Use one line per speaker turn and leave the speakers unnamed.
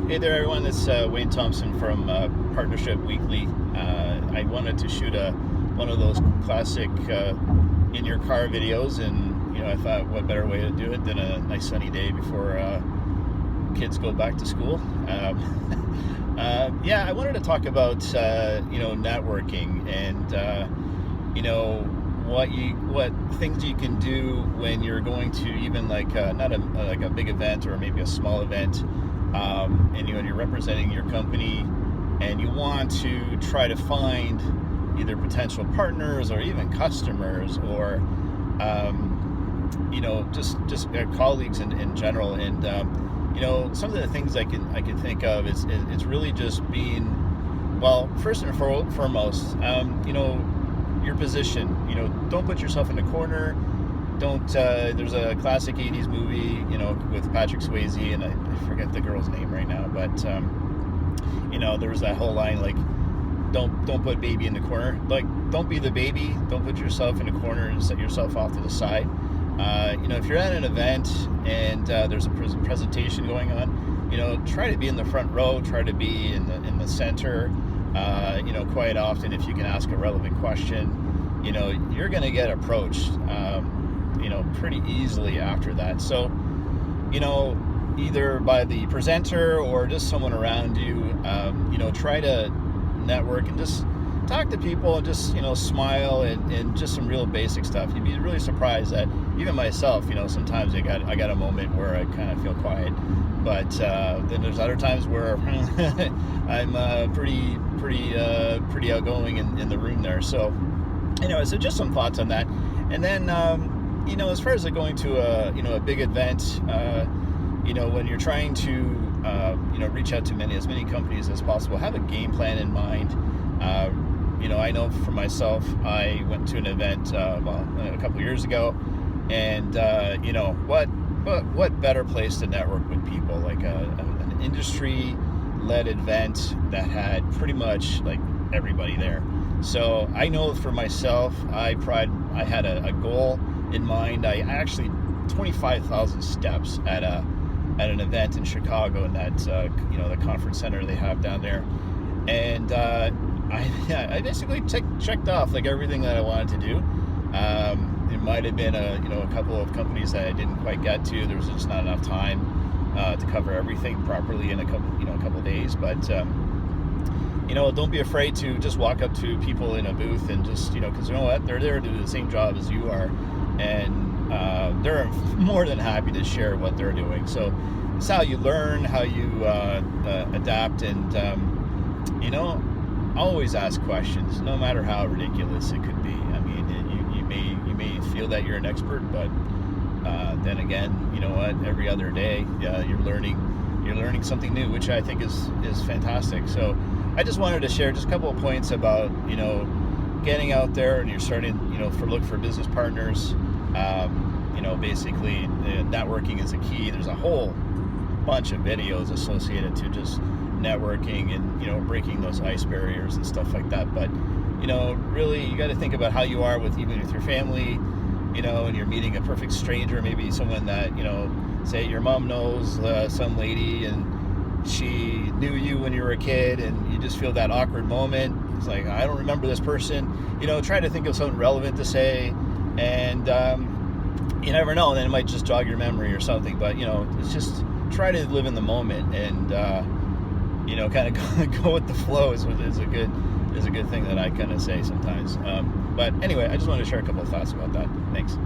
Hey there, everyone. It's Wayne Thompson from Partnership Weekly. I wanted to shoot one of those classic in-your-car videos, and I thought, what better way to do it than a nice sunny day before kids go back to school. I wanted to talk about networking and what things you can do when you're going to even not a big event or maybe a small event, and you're representing your company and you want to try to find either potential partners or even customers or just colleagues in general. And some of the things I can think of is it's really just being, well, first and foremost, your position. Don't put yourself in a corner. Don't there's a classic 80s movie with Patrick Swayze, and I forget the girl's name right now, but there was that whole line, like, don't put baby in the corner. Like, don't be the baby. Don't put yourself in a corner and set yourself off to the side. If you're at an event and there's a presentation going on, try to be in the front row. Try to be in the center. Quite often, if you can ask a relevant question, you're going to get approached, pretty easily after that. So, either by the presenter or just someone around you, try to network and just talk to people and just, smile and just some real basic stuff. You'd be really surprised that even myself, sometimes I got a moment where I kind of feel quiet, but then there's other times where I'm pretty outgoing in the room there. So anyway, so just some thoughts on that. And then, as far as going to a big event, when you're trying to, reach out to as many companies as possible, have a game plan in mind. I know for myself, I went to an event, a couple years ago, and, what better place to network with people, like an industry-led event that had pretty much like everybody there. So I know for myself, I had a goal in mind. I actually 25,000 steps at an event in Chicago, in that the conference center they have down there, and I basically checked off like everything that I wanted to do. It might have been a couple of companies that I didn't quite get to. There was just not enough time to cover everything properly in a couple days, but don't be afraid to just walk up to people in a booth and just, because they're there to do the same job as you are, and they're more than happy to share what they're doing. So it's how you learn, how you adapt, and always ask questions, no matter how ridiculous it could be. I mean, you may feel that you're an expert, but then again, every other day, you're learning something new, which I think is fantastic. So I just wanted to share just a couple of points about getting out there, and you're starting look for business partners. Basically, networking is a key. There's a whole bunch of videos associated to just networking and breaking those ice barriers and stuff like that. But really, you got to think about how you are even with your family. And you're meeting a perfect stranger, maybe someone that say your mom knows some lady, and she knew you when you were a kid, and you just feel that awkward moment. It's like, I don't remember this person. Try to think of something relevant to say, and you never know, then it might just jog your memory or something. But it's just try to live in the moment, and kind of go with the flow is a good thing that I kind of say sometimes. But anyway, I just wanted to share a couple of thoughts about that. Thanks.